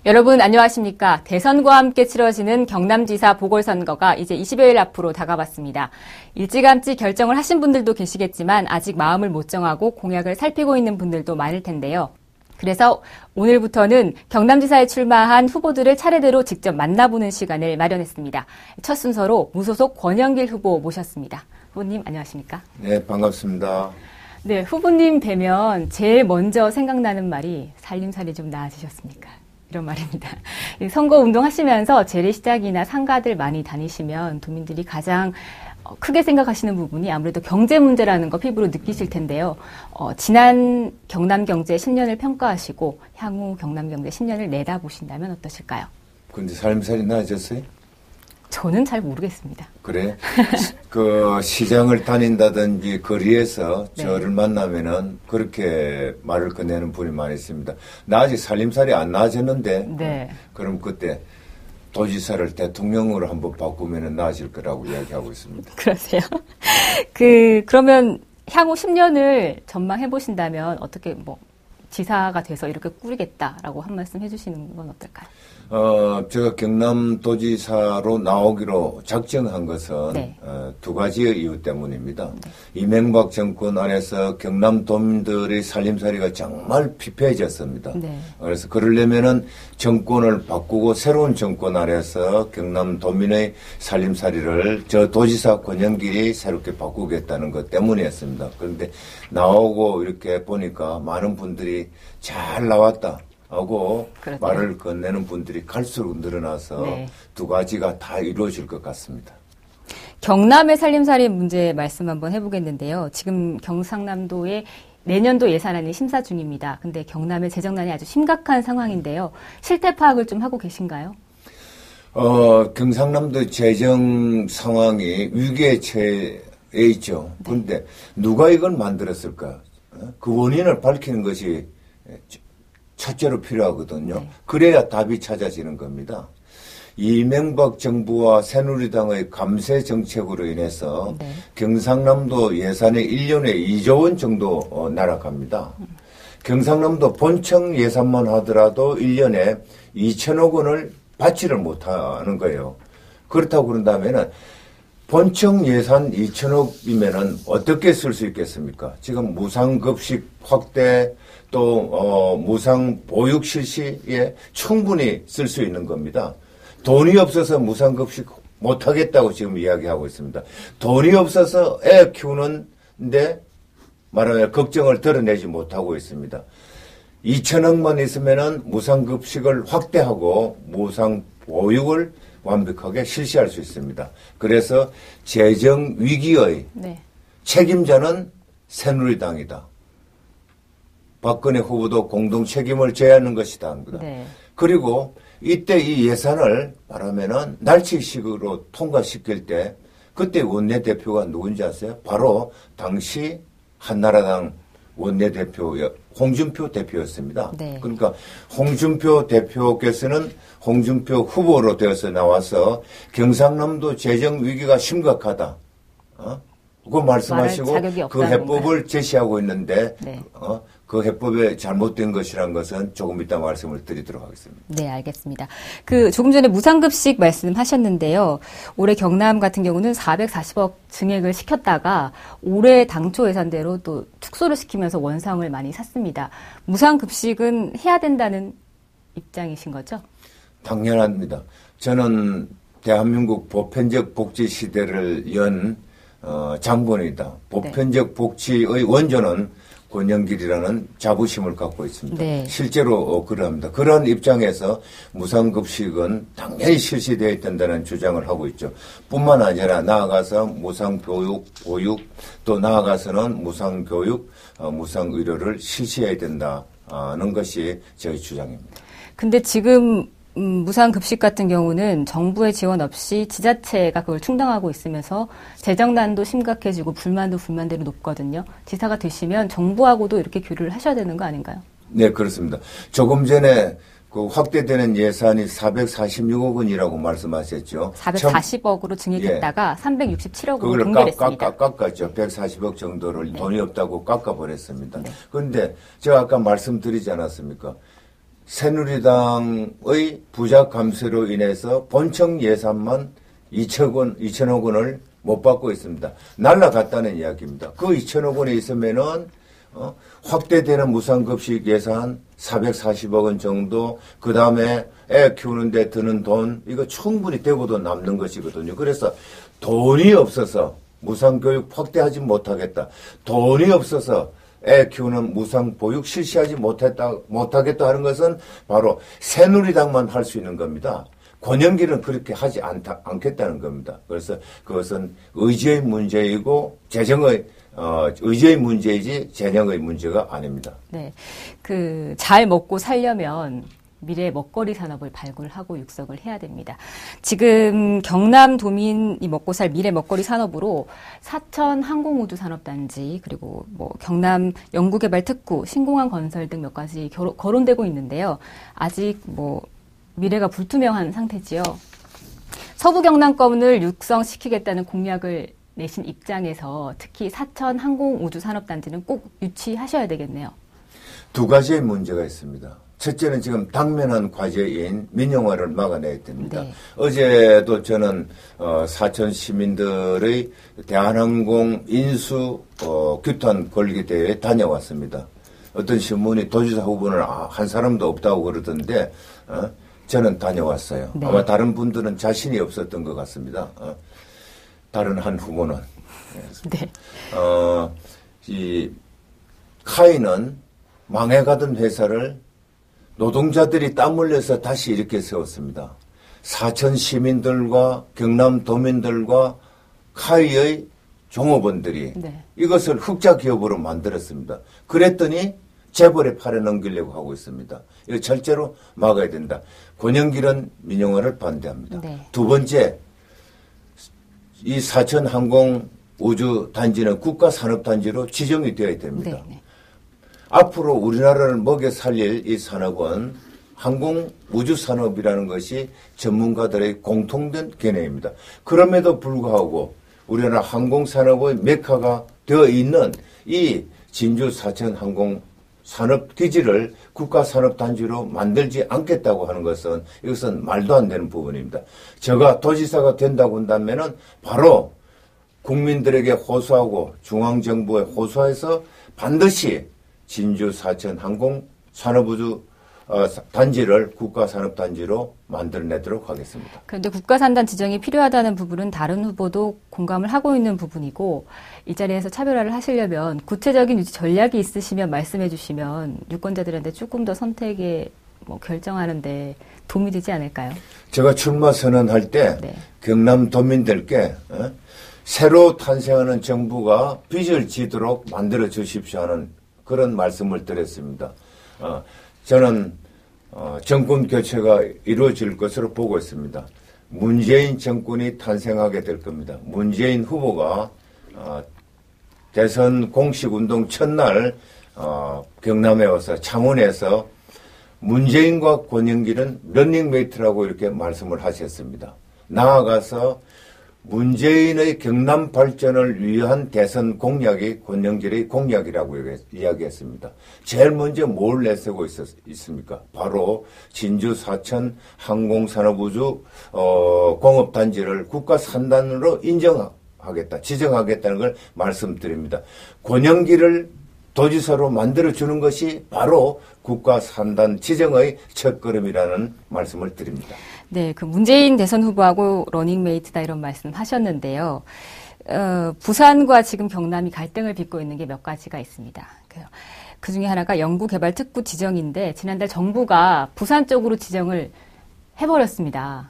여러분 안녕하십니까. 대선과 함께 치러지는 경남지사 보궐선거가 이제 20여일 앞으로 다가왔습니다. 일찌감치 결정을 하신 분들도 계시겠지만 아직 마음을 못 정하고 공약을 살피고 있는 분들도 많을 텐데요. 그래서 오늘부터는 경남지사에 출마한 후보들을 차례대로 직접 만나보는 시간을 마련했습니다. 첫 순서로 무소속 권영길 후보 모셨습니다. 후보님 안녕하십니까? 네, 반갑습니다. 네, 후보님 뵈면 제일 먼저 생각나는 말이 살림살이 좀 나아지셨습니까? 이런 말입니다. 선거 운동하시면서 재래시장이나 상가들 많이 다니시면 도민들이 가장 크게 생각하시는 부분이 아무래도 경제 문제라는 거 피부로 느끼실 텐데요. 지난 경남경제 10년을 평가하시고 향후 경남경제 10년을 내다보신다면 어떠실까요? 근데 살림살이 나아졌어요? 저는 잘 모르겠습니다. 그래? 그 시장을 다닌다든지 거리에서 네. 저를 만나면은 그렇게 말을 꺼내는 분이 많이 있습니다. 나 아직 살림살이 안 나아졌는데 네. 그럼 그때 도지사를 대통령으로 한번 바꾸면은 나아질 거라고 이야기하고 있습니다. 그러세요? 그러면 향후 10년을 전망해 보신다면 어떻게 지사가 돼서 이렇게 꾸리겠다라고 한 말씀 해주시는 건 어떨까요? 제가 경남도지사로 나오기로 작정한 것은 네. 두 가지의 이유 때문입니다. 네. 이명박 정권 안에서 경남도민들의 살림살이가 정말 피폐해졌습니다. 네. 그래서 그러려면은 정권을 바꾸고 새로운 정권 아래서 경남도민의 살림살이를 저 도지사 권영길이 새롭게 바꾸겠다는 것 때문이었습니다. 그런데 나오고 이렇게 보니까 많은 분들이 잘 나왔다 하고 그렇죠. 말을 건네는 분들이 갈수록 늘어나서 네. 두 가지가 다 이루어질 것 같습니다. 경남의 살림살이 문제 말씀 한번 해보겠는데요. 지금 경상남도의 내년도 예산안이 심사 중입니다. 근데 경남의 재정난이 아주 심각한 상황인데요. 실태 파악을 좀 하고 계신가요? 경상남도 재정 상황이 위기에 처해 있죠. 그런데 네. 누가 이걸 만들었을까? 그 원인을 밝히는 것이 첫째로 필요하거든요. 네. 그래야 답이 찾아지는 겁니다. 이명박 정부와 새누리당의 감세 정책으로 인해서 네. 경상남도 예산이 1년에 2조 원 정도 날아갑니다. 경상남도 본청 예산만 하더라도 1년에 2천억 원을 받지를 못하는 거예요. 그렇다고 그런다면은 본청 예산 2천억이면은 어떻게 쓸 수 있겠습니까? 지금 무상급식 확대 또 무상 보육 실시에 충분히 쓸 수 있는 겁니다. 돈이 없어서 무상급식 못하겠다고 지금 이야기하고 있습니다. 돈이 없어서 애 키우는데 말하면 걱정을 드러내지 못하고 있습니다. 2천억만 있으면은 무상급식을 확대하고 무상보육을 완벽하게 실시할 수 있습니다. 그래서 재정 위기의 네. 책임자는 새누리당이다. 박근혜 후보도 공동 책임을 져야 하는 것이다. 네. 그리고 이때 이 예산을 말하면은 날치식으로 통과시킬 때 그때 원내대표가 누군지 아세요? 바로 당시 한나라당 원내대표 홍준표 대표였습니다. 네. 그러니까 홍준표 대표께서는 홍준표 후보로 되어서 나와서 경상남도 재정 위기가 심각하다. 그거 말씀하시고 그 해법을 제시하고 있는데 네. 그 해법에 잘못된 것이란 것은 조금 이따 말씀을 드리도록 하겠습니다. 네, 알겠습니다. 조금 전에 무상급식 말씀하셨는데요. 올해 경남 같은 경우는 440억 증액을 시켰다가 올해 당초 예산대로 또 축소를 시키면서 원상을 많이 샀습니다. 무상급식은 해야 된다는 입장이신 거죠? 당연합니다. 저는 대한민국 보편적 복지 시대를 연 장본이다. 보편적 네. 복지의 원조는 권영길이라는 자부심을 갖고 있습니다. 네. 실제로 그러합니다. 그런 입장에서 무상급식은 당연히 실시되어야 된다는 주장을 하고 있죠. 뿐만 아니라 나아가서 무상교육, 보육 또 나아가서는 무상교육, 무상의료를 실시해야 된다는 것이 저희 주장입니다. 근데 지금 무상급식 같은 경우는 정부의 지원 없이 지자체가 그걸 충당하고 있으면서 재정난도 심각해지고 불만도 불만대로 높거든요. 지사가 되시면 정부하고도 이렇게 교류를 하셔야 되는 거 아닌가요? 네, 그렇습니다. 조금 전에 그 확대되는 예산이 446억 원이라고 말씀하셨죠. 440억으로 증액했다가 367억으로 동결했습니다. 깎았죠. 140억 정도를 네. 돈이 없다고 깎아버렸습니다. 네. 그런데 제가 아까 말씀드리지 않았습니까? 새누리당의 부자 감세로 인해서 본청 예산만 2천억 원을 못 받고 있습니다. 날라갔다는 이야기입니다. 그 2천억 원이 있으면은 확대되는 무상급식 예산 440억 원 정도, 그 다음에 애 키우는 데 드는 돈, 이거 충분히 되고도 남는 것이거든요. 그래서 돈이 없어서 무상교육 확대하지 못하겠다. 돈이 없어서 애 키우는 무상보육 실시하지 못하겠다 하는 것은 바로 새누리당만 할 수 있는 겁니다. 권영길은 그렇게 하지 않겠다는 겁니다. 그래서 그것은 의지의 문제이고 의지의 문제이지 재정의 문제가 아닙니다. 네. 잘 먹고 살려면 미래 먹거리 산업을 발굴하고 육성을 해야 됩니다. 지금 경남 도민이 먹고 살 미래 먹거리 산업으로 사천 항공우주산업단지, 그리고 경남 연구개발특구, 신공항 건설 등 몇 가지 거론되고 있는데요. 아직 미래가 불투명한 상태지요. 서부 경남권을 육성시키겠다는 공약을 내신 입장에서 특히 사천 항공우주산업단지는 꼭 유치하셔야 되겠네요. 두 가지의 문제가 있습니다. 첫째는 지금 당면한 과제인 민영화를 막아내야 됩니다. 네. 어제도 저는 사천 시민들의 대한항공 인수 규탄 걸기 대회에 다녀왔습니다. 어떤 신문이 도지사 후보는 한 사람도 없다고 그러던데 저는 다녀왔어요. 네. 아마 다른 분들은 자신이 없었던 것 같습니다. 다른 한 후보는. 네. 이 카이는 망해가던 회사를 노동자들이 땀 흘려서 다시 이렇게 세웠습니다. 사천 시민들과 경남 도민들과 카이의 종업원들이 네. 이것을 흑자 기업으로 만들었습니다. 그랬더니 재벌의 팔에 넘기려고 하고 있습니다. 이거 절대로 막아야 된다. 권영길은 민영화를 반대합니다. 네. 두 번째, 이 사천 항공 우주 단지는 국가산업단지로 지정이 되어야 됩니다. 네. 앞으로 우리나라를 먹여 살릴 이 산업은 항공 우주 산업이라는 것이 전문가들의 공통된 개념입니다. 그럼에도 불구하고 우리나라 항공 산업의 메카가 되어 있는 이 진주 사천 항공 산업기지를 국가산업단지로 만들지 않겠다고 하는 것은 이것은 말도 안 되는 부분입니다. 제가 도지사가 된다고 한다면은 바로 국민들에게 호소하고 중앙정부에 호소해서 반드시 진주 사천 항공 산업우주 단지를 국가산업단지로 만들어내도록 하겠습니다. 그런데 국가산단 지정이 필요하다는 부분은 다른 후보도 공감을 하고 있는 부분이고, 이 자리에서 차별화를 하시려면 구체적인 유지 전략이 있으시면 말씀해 주시면 유권자들한테 조금 더 선택에 결정하는데 도움이 되지 않을까요? 제가 출마 선언할 때 네. 경남 도민들께 새로 탄생하는 정부가 빚을 지도록 만들어 주십시오 하는 그런 말씀을 드렸습니다. 저는 정권 교체가 이루어질 것으로 보고 있습니다. 문재인 정권이 탄생하게 될 겁니다. 문재인 후보가 대선 공식운동 첫날 경남에 와서 창원에서 문재인과 권영길은 러닝메이트라고 이렇게 말씀을 하셨습니다. 나아가서 문재인의 경남 발전을 위한 대선 공약이 권영길의 공약이라고 이야기했습니다. 제일 먼저 뭘 내세우고 있습니까? 바로 진주 사천 항공산업우주 공업단지를 국가산단으로 인정하겠다, 지정하겠다는 걸 말씀드립니다. 권영길을 도지사로 만들어주는 것이 바로 국가산단 지정의 첫걸음이라는 말씀을 드립니다. 네, 문재인 대선 후보하고 러닝메이트다 이런 말씀 하셨는데요. 부산과 지금 경남이 갈등을 빚고 있는 게 몇 가지가 있습니다. 그 중에 하나가 연구개발특구 지정인데 지난달 정부가 부산 쪽으로 지정을 해버렸습니다.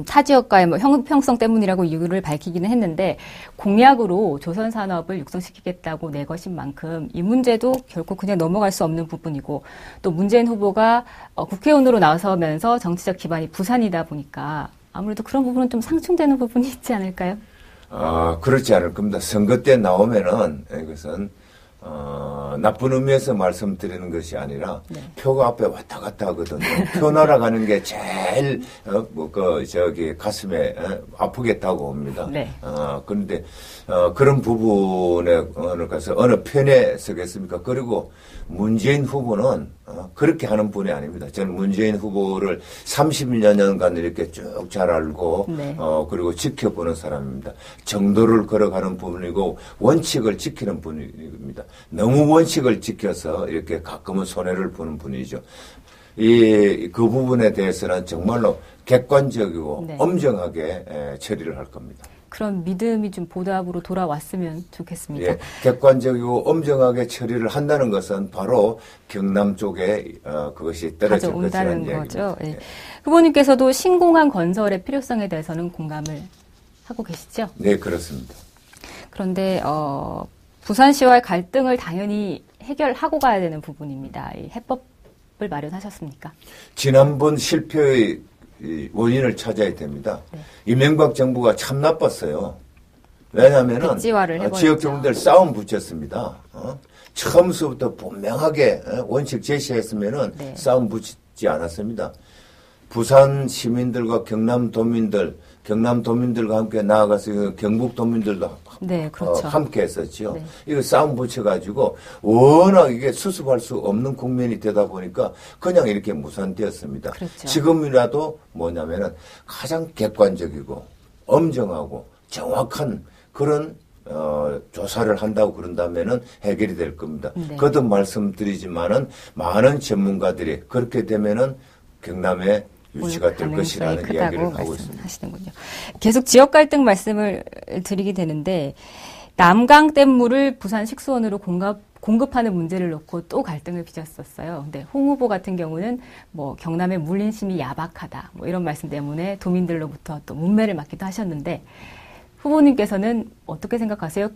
타 지역과의 형평성 때문이라고 이유를 밝히기는 했는데 공약으로 조선 산업을 육성시키겠다고 내것인 만큼 이 문제도 결코 그냥 넘어갈 수 없는 부분이고, 또 문재인 후보가 국회의원으로 나서면서 정치적 기반이 부산이다 보니까 아무래도 그런 부분은 좀 상충되는 부분이 있지 않을까요? 그렇지 않을 겁니다. 선거 때 나오면은 이것은 나쁜 의미에서 말씀드리는 것이 아니라 네. 표가 앞에 왔다 갔다 하거든요. 표 날아가는 게 제일 가슴에 아프게 다가옵니다. 네. 그런데 그런 부분에 가서 어느 편에 서겠습니까? 그리고 문재인 후보는 그렇게 하는 분이 아닙니다. 저는 문재인 후보를 30여 년간 이렇게 쭉 잘 알고, 네. 그리고 지켜보는 사람입니다. 정도를 걸어가는 분이고, 원칙을 지키는 분입니다. 너무 원칙을 지켜서 이렇게 가끔은 손해를 보는 분이죠. 그 부분에 대해서는 정말로 객관적이고 네. 엄정하게 처리를 할 겁니다. 그런 믿음이 좀 보답으로 돌아왔으면 좋겠습니다. 예, 객관적이고 엄정하게 처리를 한다는 것은 바로 경남 쪽에 그것이 떨어질 가져온다는 것이라는 거죠. 이야기입니다. 예. 예. 후보님께서도 신공항 건설의 필요성에 대해서는 공감을 하고 계시죠? 네, 그렇습니다. 그런데 부산시와의 갈등을 당연히 해결하고 가야 되는 부분입니다. 이 해법을 마련하셨습니까? 지난번 실패의 이 원인을 찾아야 됩니다. 네. 이명박 정부가 참 나빴어요. 왜냐하면 백지화를 해버렸죠. 지역 주민들 싸움 붙였습니다. 처음부터 분명하게 원칙 제시했으면은 네. 싸움 붙이지 않았습니다. 부산 시민들과 경남도민들과 함께 나아가서 경북도민들도 네, 그렇죠. 함께 했었죠. 네. 이거 싸움 붙여가지고 워낙 이게 수습할 수 없는 국면이 되다 보니까 그냥 이렇게 무산되었습니다. 그렇죠. 지금이라도 뭐냐면은 가장 객관적이고 엄정하고 정확한 그런 조사를 한다고 그런다면은 해결이 될 겁니다. 네. 거듭 말씀드리지만은 많은 전문가들이 그렇게 되면은 경남에 유치가 될 것이라는 이야기를 하고 있습니다. 하시는군요. 계속 지역 갈등 말씀을 드리게 되는데 남강댐물을 부산 식수원으로 공급하는 문제를 놓고 또 갈등을 빚었었어요. 근데 홍 후보 같은 경우는 뭐 경남의 물린심이 야박하다 뭐 이런 말씀 때문에 도민들로부터 또 문매를 맞기도 하셨는데 후보님께서는 어떻게 생각하세요?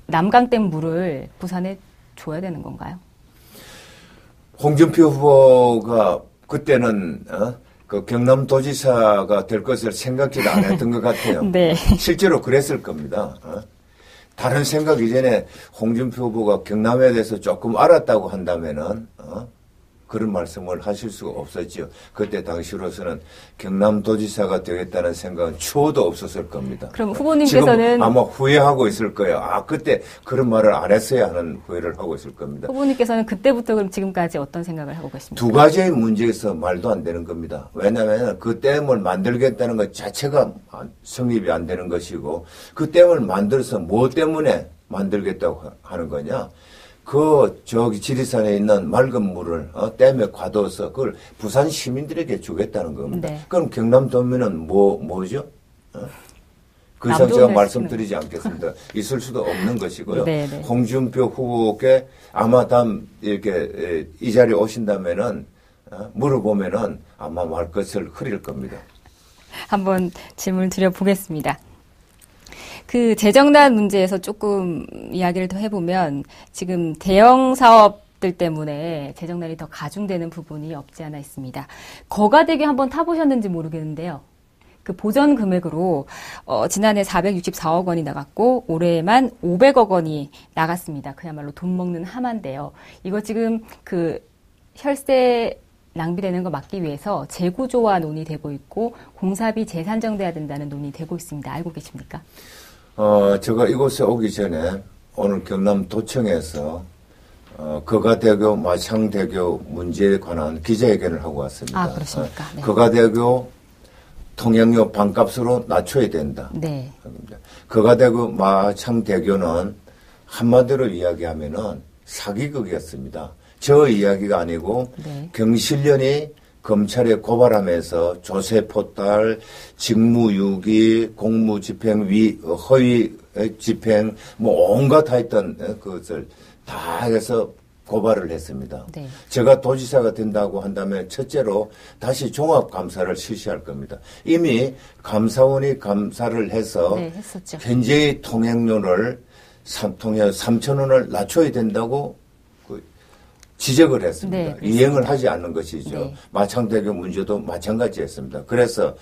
남강댐 물을 부산에 줘야 되는 건가요? 홍준표 후보가 그때는 그 경남도지사가 될 것을 생각지도 안 했던 것 같아요. 네. 실제로 그랬을 겁니다. 다른 생각 이전에 홍준표 후보가 경남에 대해서 조금 알았다고 한다면은 그런 말씀을 하실 수가 없었죠. 그때 당시로서는 경남도지사가 되겠다는 생각은 추호도 없었을 겁니다. 그럼 후보님께서는 지금 아마 후회하고 있을 거예요. 그때 그런 말을 안 했어야 하는 후회를 하고 있을 겁니다. 후보님께서는 그때부터 그럼 지금까지 어떤 생각을 하고 계십니까? 두 가지의 문제에서 말도 안 되는 겁니다. 왜냐하면 그 댐을 만들겠다는 것 자체가 성립이 안 되는 것이고 그 댐을 만들어서 뭐 때문에 만들겠다고 하는 거냐. 저기 지리산에 있는 맑은 물을 댐에 가둬서 그걸 부산 시민들에게 주겠다는 겁니다. 네. 그럼 경남도민은 뭐죠? 그 이상 제가 말씀드리지 않겠습니다. 있을 수도 없는 것이고요. 네, 네. 홍준표 후보께 아마 다음 이렇게 이 자리에 오신다면은 물어보면은 아마 말끝을 흐릴 겁니다. 한번 질문을 드려보겠습니다. 그 재정난 문제에서 조금 이야기를 더 해보면 지금 대형 사업들 때문에 재정난이 더 가중되는 부분이 없지 않아 있습니다. 거가대교 한번 타보셨는지 모르겠는데요. 그 보전 금액으로 지난해 464억 원이 나갔고 올해만 500억 원이 나갔습니다. 그야말로 돈 먹는 하마인데요. 이거 지금 그 혈세 낭비되는 거 막기 위해서 재구조화 논의되고 있고 공사비 재산정돼야 된다는 논의되고 있습니다. 알고 계십니까? 제가 이곳에 오기 전에 오늘 경남도청에서 거가대교, 마창대교 문제에 관한 기자회견을 하고 왔습니다. 그렇습니까? 네. 거가대교 통행료 반값으로 낮춰야 된다. 네. 거가대교, 마창대교는 한마디로 이야기하면은 사기극이었습니다. 저 이야기가 아니고 네. 경실련이 검찰에 고발하면서 조세포탈, 직무유기, 공무집행 허위 집행, 온갖 하여튼 그것을 다 해서 고발을 했습니다. 네. 제가 도지사가 된다고 한다면 첫째로 다시 종합감사를 실시할 겁니다. 이미 감사원이 감사를 해서 네, 했었죠. 현재의 통행료를 3,000원을 낮춰야 된다고 지적을 했습니다. 네, 이행을 하지 않는 것이죠. 네. 마창대교 문제도 마찬가지였습니다. 그래서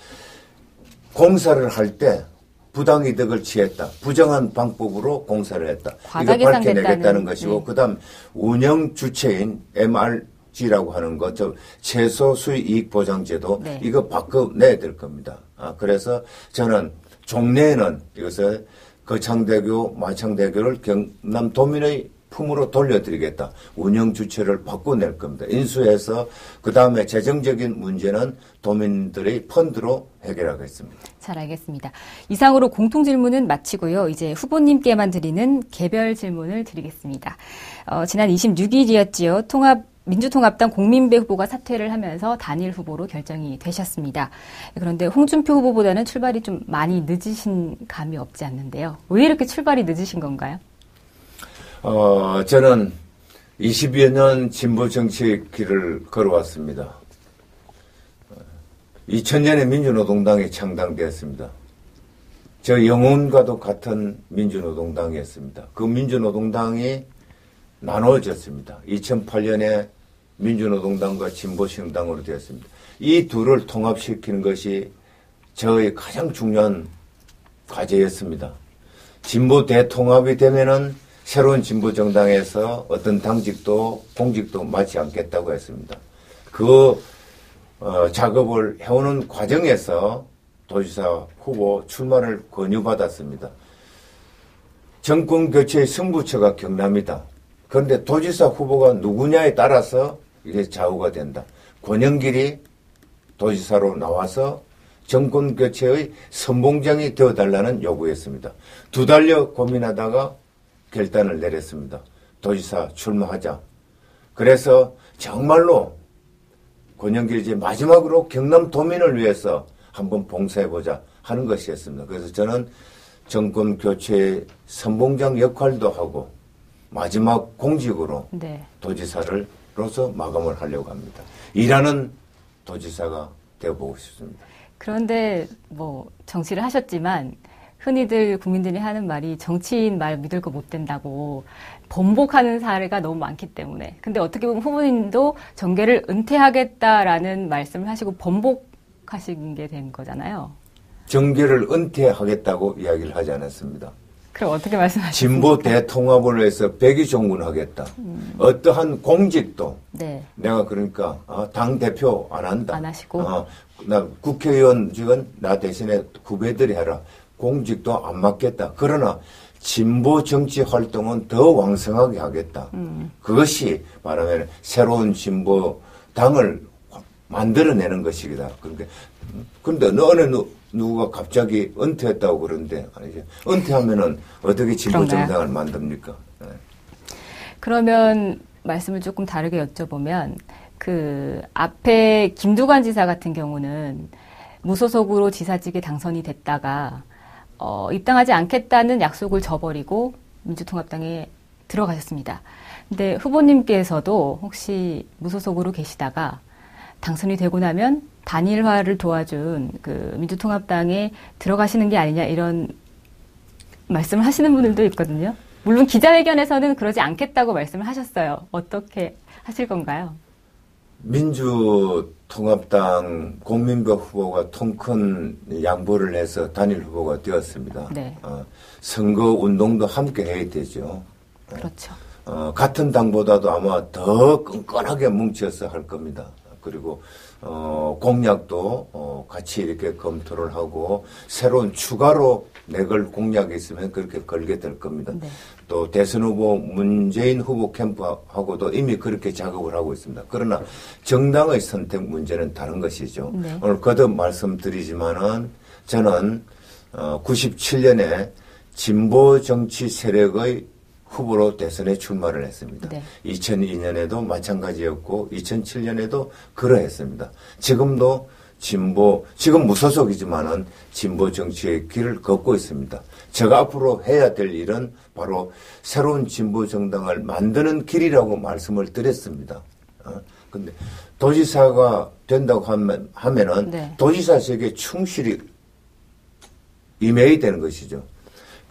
공사를 할 때 부당이득을 취했다. 부정한 방법으로 공사를 했다. 이거 밝혀내겠다는 것이고 네. 그다음 운영 주체인 MRG라고 하는 것, 최소 수익 이익 보장제도 네. 이거 바꿔내야 될 겁니다. 그래서 저는 종래에는 이것을 거창대교, 마창대교를 경남도민의 품으로 돌려드리겠다. 운영 주체를 바꿔낼 겁니다. 인수해서 그 다음에 재정적인 문제는 도민들의 펀드로 해결하겠습니다. 잘 알겠습니다. 이상으로 공통 질문은 마치고요. 이제 후보님께만 드리는 개별 질문을 드리겠습니다. 지난 26일이었지요. 민주통합당 공민배 후보가 사퇴를 하면서 단일 후보로 결정이 되셨습니다. 그런데 홍준표 후보보다는 출발이 좀 많이 늦으신 감이 없지 않는데요. 왜 이렇게 출발이 늦으신 건가요? 저는 20여 년 진보 정치의 길을 걸어왔습니다. 2000년에 민주노동당이 창당되었습니다. 저 영혼과도 같은 민주노동당이었습니다. 그 민주노동당이 나눠졌습니다. 2008년에 민주노동당과 진보신당으로 되었습니다. 이 둘을 통합시키는 것이 저의 가장 중요한 과제였습니다. 진보 대통합이 되면은 새로운 진보 정당에서 어떤 당직도 공직도 맡지 않겠다고 했습니다. 그 작업을 해오는 과정에서 도지사 후보 출마를 권유받았습니다. 정권 교체의 승부처가 경남이다. 그런데 도지사 후보가 누구냐에 따라서 이게 좌우가 된다. 권영길이 도지사로 나와서 정권 교체의 선봉장이 되어달라는 요구였습니다. 2달여 고민하다가 결단을 내렸습니다. 도지사 출마하자. 그래서 정말로 권영길 이제 마지막으로 경남 도민을 위해서 한번 봉사해보자 하는 것이었습니다. 그래서 저는 정권 교체의 선봉장 역할도 하고 마지막 공직으로 네. 도지사로서 마감을 하려고 합니다. 일하는 도지사가 되어보고 싶습니다. 그런데 정치를 하셨지만 흔히들 국민들이 하는 말이 정치인 말 믿을 거 못 된다고 번복하는 사례가 너무 많기 때문에. 근데 어떻게 보면 후보님도 정계를 은퇴하겠다라는 말씀을 하시고 번복하신 게 된 거잖아요. 정계를 은퇴하겠다고 이야기를 하지 않았습니다. 그럼 어떻게 말씀하십니까? 진보 대통합을 위해서 백의종군하겠다. 어떠한 공직도 네. 내가 그러니까 당대표 안 한다. 안 하시고? 나 국회의원직은 나 대신에 후배들이 해라. 공직도 안 맡겠다. 그러나 진보 정치 활동은 더 왕성하게 하겠다. 그것이 말하면 새로운 진보 당을 만들어내는 것이다. 그런데 어느 누가 갑자기 은퇴했다고 그러는데 아니죠. 은퇴하면은 어떻게 진보 정당을 만듭니까? 네. 그러면 말씀을 조금 다르게 여쭤보면 그 앞에 김두관 지사 같은 경우는 무소속으로 지사직에 당선이 됐다가 입당하지 않겠다는 약속을 저버리고 민주통합당에 들어가셨습니다. 근데 후보님께서도 혹시 무소속으로 계시다가 당선이 되고 나면 단일화를 도와준 그 민주통합당에 들어가시는 게 아니냐 이런 말씀을 하시는 분들도 있거든요. 물론 기자회견에서는 그러지 않겠다고 말씀을 하셨어요. 어떻게 하실 건가요? 민주통합당 공민배 후보가 통큰 양보를 해서 단일 후보가 되었습니다. 네. 선거 운동도 함께 해야 되죠. 그렇죠. 같은 당보다도 아마 더 끈끈하게 뭉쳐서 할 겁니다. 그리고 공약도 같이 이렇게 검토를 하고 새로운 추가로 내걸 공약이 있으면 그렇게 걸게 될 겁니다. 네. 또 대선 후보 문재인 후보 캠프하고도 이미 그렇게 작업을 하고 있습니다. 그러나 정당의 선택 문제는 다른 것이죠. 네. 오늘 거듭 말씀드리지만은 저는 97년에 진보 정치 세력의 후보로 대선에 출마를 했습니다. 네. 2002년에도 마찬가지였고 2007년에도 그러했습니다. 지금도 지금 무소속이지만은 진보 정치의 길을 걷고 있습니다. 제가 앞으로 해야 될 일은 바로 새로운 진보 정당을 만드는 길이라고 말씀을 드렸습니다. 근데 도지사가 된다고 하면은 네. 도지사직에 충실히 임해야 되는 것이죠.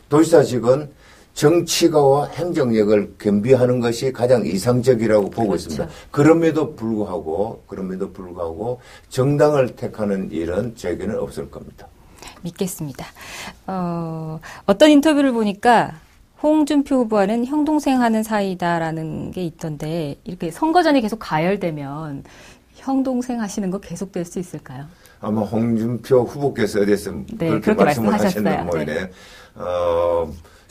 도지사직은 정치가와 행정력을 겸비하는 것이 가장 이상적이라고 보고 그렇죠. 있습니다. 그럼에도 불구하고 정당을 택하는 일은 저에게는 없을 겁니다. 믿겠습니다. 어떤 인터뷰를 보니까 홍준표 후보와는 형동생 하는 사이다라는 게 있던데 이렇게 선거 전에 계속 가열되면 형동생 하시는 거 계속될 수 있을까요? 아마 홍준표 후보께서 어디서 네, 그렇게 말씀을 하셨는 모양이네. 네.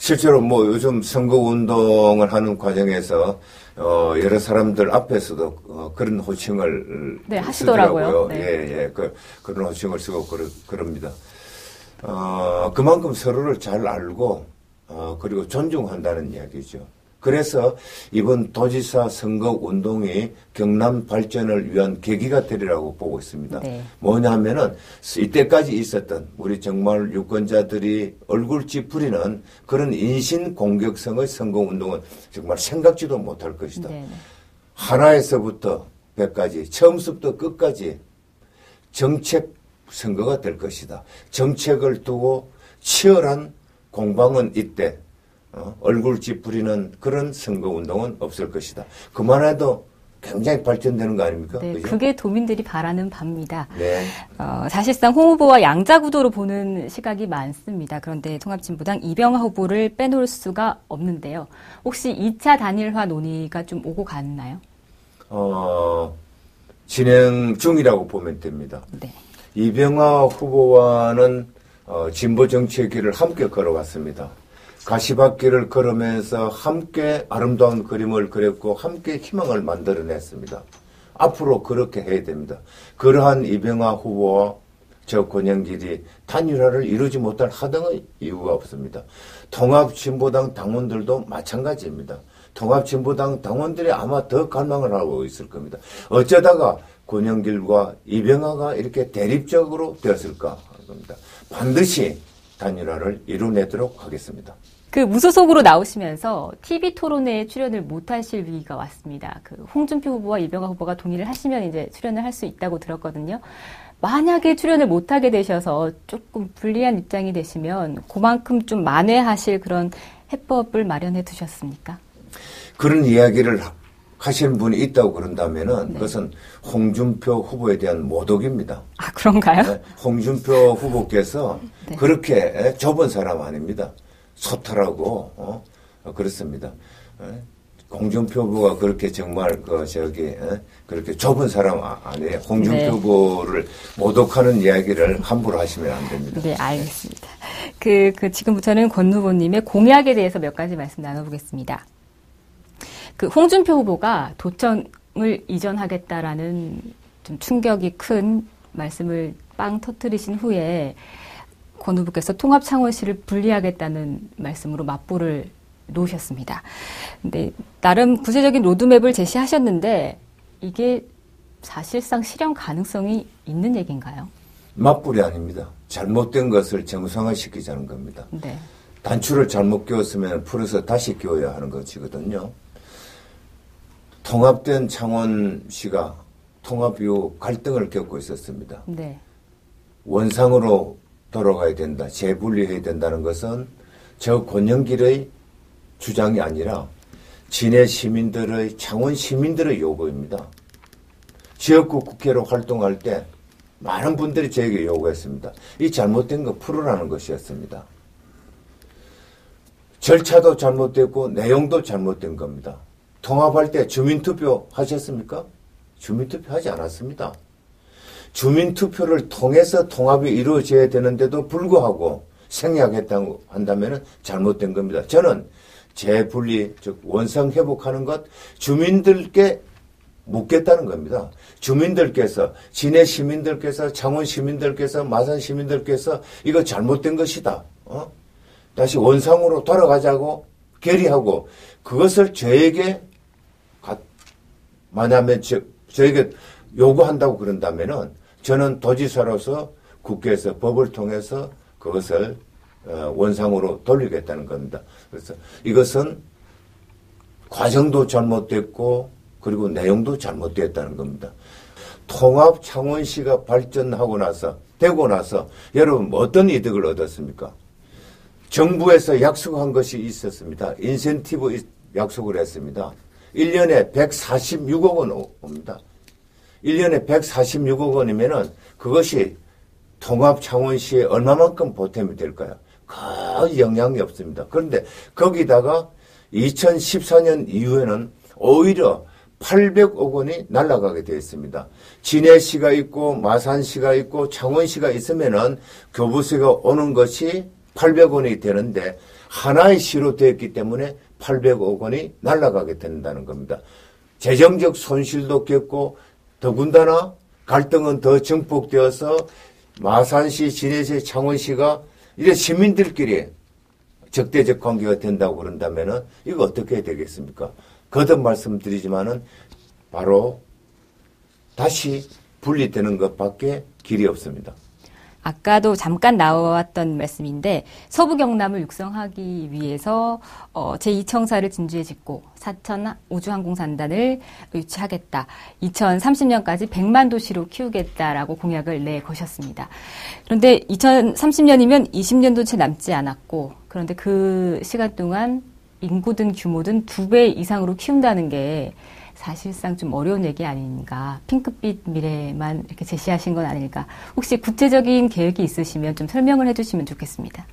실제로 뭐 요즘 선거 운동을 하는 과정에서 여러 사람들 앞에서도 그런 호칭을 네, 하시더라고요. 네. 예. 그런 호칭을 쓰고 그럽니다. 그만큼 서로를 잘 알고 그리고 존중한다는 이야기죠. 그래서 이번 도지사 선거 운동이 경남 발전을 위한 계기가 되리라고 보고 있습니다. 네. 뭐냐면은 이때까지 있었던 우리 정말 유권자들이 얼굴 찌푸리는 그런 인신 공격성의 선거 운동은 정말 생각지도 못할 것이다. 네. 하나에서부터 100까지 처음부터 끝까지 정책 선거가 될 것이다. 정책을 두고 치열한 공방은 이때 얼굴 찌푸리는 그런 선거운동은 없을 것이다. 그만해도 굉장히 발전되는 거 아닙니까? 네, 그죠? 그게 도민들이 바라는 바입니다. 네. 사실상 홍 후보와 양자 구도로 보는 시각이 많습니다. 그런데 통합진보당 이병하 후보를 빼놓을 수가 없는데요. 혹시 2차 단일화 논의가 좀 오고 갔나요? 진행 중이라고 보면 됩니다. 네. 이병하 후보와는 진보 정치의 길을 함께 걸어왔습니다. 가시밭길을 걸으면서 함께 아름다운 그림을 그렸고 함께 희망을 만들어냈습니다. 앞으로 그렇게 해야 됩니다. 그러한 이병하 후보와 저 권영길이 단일화를 이루지 못할 하등의 이유가 없습니다. 통합진보당 당원들도 마찬가지입니다. 통합진보당 당원들이 아마 더 갈망을 하고 있을 겁니다. 어쩌다가 권영길과 이병하가 이렇게 대립적으로 되었을까 하는 겁니다. 반드시 단일화를 이뤄내도록 하겠습니다. 그 무소속으로 나오시면서 TV 토론회에 출연을 못하실 위기가 왔습니다. 그 홍준표 후보와 이병하 후보가 동의를 하시면 이제 출연을 할 수 있다고 들었거든요. 만약에 출연을 못하게 되셔서 조금 불리한 입장이 되시면 그만큼 좀 만회하실 그런 해법을 마련해 두셨습니까? 그런 이야기를 하시는 분이 있다고 그런다면은 네. 그것은 홍준표 후보에 대한 모독입니다. 아, 그런가요? 네, 홍준표 후보께서 네. 그렇게 좁은 사람 아닙니다. 소탈하고 그렇습니다. 홍준표 후보가 그렇게 정말 그렇게 좁은 사람 아니에요. 홍준표 네. 후보를 모독하는 이야기를 함부로 하시면 안 됩니다. 네, 알겠습니다. 지금부터는 권 후보님의 공약에 대해서 몇 가지 말씀 나눠보겠습니다. 홍준표 후보가 도청을 이전하겠다라는 좀 충격이 큰 말씀을 빵 터뜨리신 후에 권 후보께서 통합창원시를 분리하겠다는 말씀으로 맞불을 놓으셨습니다. 근데 나름 구체적인 로드맵을 제시하셨는데 이게 사실상 실현 가능성이 있는 얘기인가요? 맞불이 아닙니다. 잘못된 것을 정상화시키자는 겁니다. 네. 단추를 잘못 끼웠으면 풀어서 다시 끼워야 하는 것이거든요. 통합된 창원시가 통합 이후 갈등을 겪고 있었습니다. 네. 원상으로 돌아가야 된다, 재분리해야 된다는 것은 저 권영길의 주장이 아니라 진해 시민들의, 창원 시민들의 요구입니다. 지역구 국회로 활동할 때 많은 분들이 저에게 요구했습니다. 이 잘못된 거 풀으라는 것이었습니다. 절차도 잘못됐고 내용도 잘못된 겁니다. 통합할 때 주민투표 하셨습니까? 주민투표 하지 않았습니다. 주민투표를 통해서 통합이 이루어져야 되는데도 불구하고 생략했다고 한다면 잘못된 겁니다. 저는 재분리, 즉 원상 회복하는 것 주민들께 묻겠다는 겁니다. 주민들께서, 진해 시민들께서, 창원 시민들께서, 마산 시민들께서 이거 잘못된 것이다. 다시 원상으로 돌아가자고 결의하고 그것을 저에게 만약에 저에게 요구한다고 그런다면은 저는 도지사로서 국회에서 법을 통해서 그것을 원상으로 돌리겠다는 겁니다. 그래서 이것은 과정도 잘못됐고 그리고 내용도 잘못됐다는 겁니다. 통합 창원시가 발전하고 나서 되고 나서 여러분 어떤 이득을 얻었습니까? 정부에서 약속한 것이 있었습니다. 인센티브 약속을 했습니다. 1년에 146억 원 옵니다. 1년에 146억 원이면은 그것이 통합 창원시에 얼마만큼 보탬이 될까요? 거의 영향이 없습니다. 그런데 거기다가 2014년 이후에는 오히려 800억 원이 날아가게 되어 있습니다. 진해시가 있고 마산시가 있고 창원시가 있으면은 교부세가 오는 것이 800원이 되는데 하나의 시로 되었기 때문에 800억 원이 날아가게 된다는 겁니다. 재정적 손실도 겪고 더군다나 갈등은 더 증폭되어서 마산시, 진해시, 창원시가 이제 시민들끼리 적대적 관계가 된다고 그런다면은 이거 어떻게 되겠습니까? 거듭 말씀드리지만은 바로 다시 분리되는 것밖에 길이 없습니다. 아까도 잠깐 나왔던 말씀인데 서부 경남을 육성하기 위해서 제2청사를 진주에 짓고 사천 우주항공산단을 유치하겠다. 2030년까지 100만 도시로 키우겠다라고 공약을 내거셨습니다. 그런데 2030년이면 20년도 채 남지 않았고 그런데 그 시간 동안 인구든 규모든 2배 이상으로 키운다는 게 사실상 좀 어려운 얘기 아닌가. 핑크빛 미래만 이렇게 제시하신 건 아닐까. 혹시 구체적인 계획이 있으시면 좀 설명을 해주시면 좋겠습니다.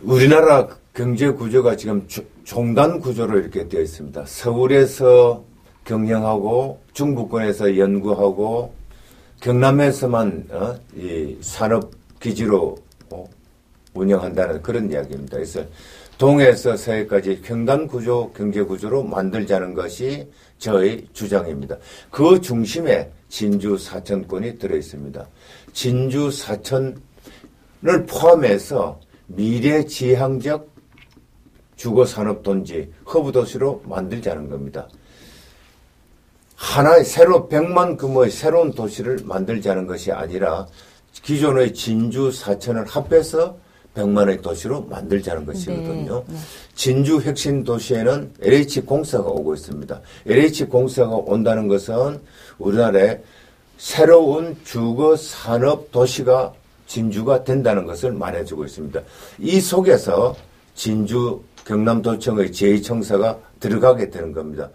우리나라 경제 구조가 지금 종단 구조로 이렇게 되어 있습니다. 서울에서 경영하고 중부권에서 연구하고 경남에서만 이 산업 기지로 운영한다는 그런 이야기입니다. 그래서 동에서 서해까지 경단 구조, 경제 구조로 만들자는 것이 저의 주장입니다. 그 중심에 진주 사천권이 들어 있습니다. 진주 사천을 포함해서 미래지향적 주거산업돈지, 허브도시로 만들자는 겁니다. 하나의 새로 100만 규모의 새로운 도시를 만들자는 것이 아니라 기존의 진주 사천을 합해서 100만의 도시로 만들자는 것이거든요. 네. 진주 핵심 도시에는 LH공사가 오고 있습니다. LH공사가 온다는 것은 우리나라에 새로운 주거 산업 도시가 진주가 된다는 것을 말해주고 있습니다. 이 속에서 진주 경남도청의 제2청사가 들어가게 되는 겁니다.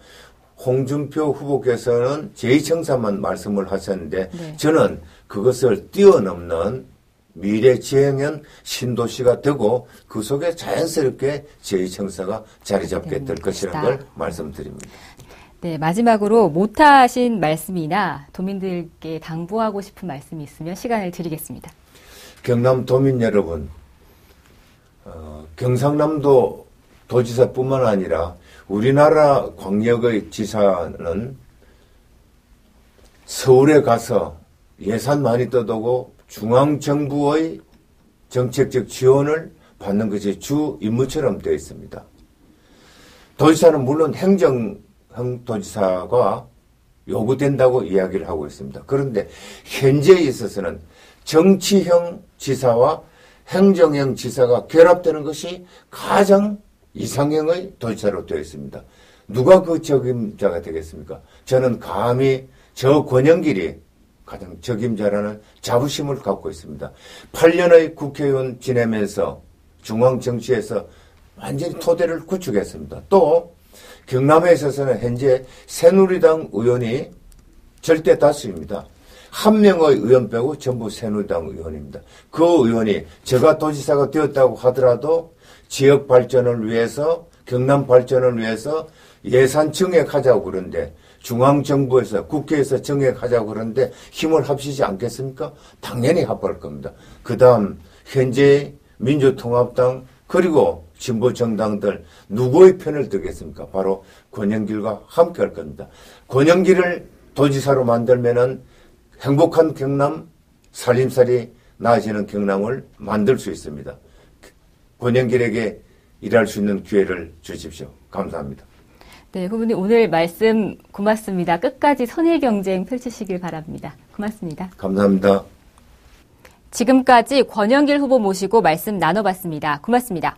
홍준표 후보께서는 제2청사만 말씀을 하셨는데 네. 저는 그것을 뛰어넘는 미래지향형 신도시가 되고 그 속에 자연스럽게 제2청사가 자리 잡게 될 것이라는 걸 말씀드립니다. 네, 마지막으로 못하신 말씀이나 도민들께 당부하고 싶은 말씀이 있으면 시간을 드리겠습니다. 경남 도민 여러분, 경상남도 도지사뿐만 아니라 우리나라 광역의 지사는 서울에 가서 예산 많이 떠도고 중앙정부의 정책적 지원을 받는 것이 주 임무처럼 되어 있습니다. 도지사는 물론 행정형 도지사가 요구된다고 이야기를 하고 있습니다. 그런데 현재에 있어서는 정치형 지사와 행정형 지사가 결합되는 것이 가장 이상형의 도지사로 되어 있습니다. 누가 그 적임자가 되겠습니까? 저는 감히 저 권영길이 가장 적임자라는 자부심을 갖고 있습니다. 8년의 국회의원 지내면서 중앙정치에서 완전히 토대를 구축했습니다. 또 경남에 있어서는 현재 새누리당 의원이 절대 다수입니다. 한 명의 의원 빼고 전부 새누리당 의원입니다. 그 의원이 제가 도지사가 되었다고 하더라도 지역 발전을 위해서 경남 발전을 위해서 예산 증액하자고 그러는데 중앙정부에서 국회에서 정액하자고 그러는데 힘을 합치지 않겠습니까? 당연히 합할 겁니다. 그 다음 현재 민주통합당 그리고 진보정당들 누구의 편을 들겠습니까? 바로 권영길과 함께 할 겁니다. 권영길을 도지사로 만들면은 행복한 경남, 살림살이 나아지는 경남을 만들 수 있습니다. 권영길에게 일할 수 있는 기회를 주십시오. 감사합니다. 네, 후보님 오늘 말씀 고맙습니다. 끝까지 선의 경쟁 펼치시길 바랍니다. 고맙습니다. 감사합니다. 지금까지 권영길 후보 모시고 말씀 나눠봤습니다. 고맙습니다.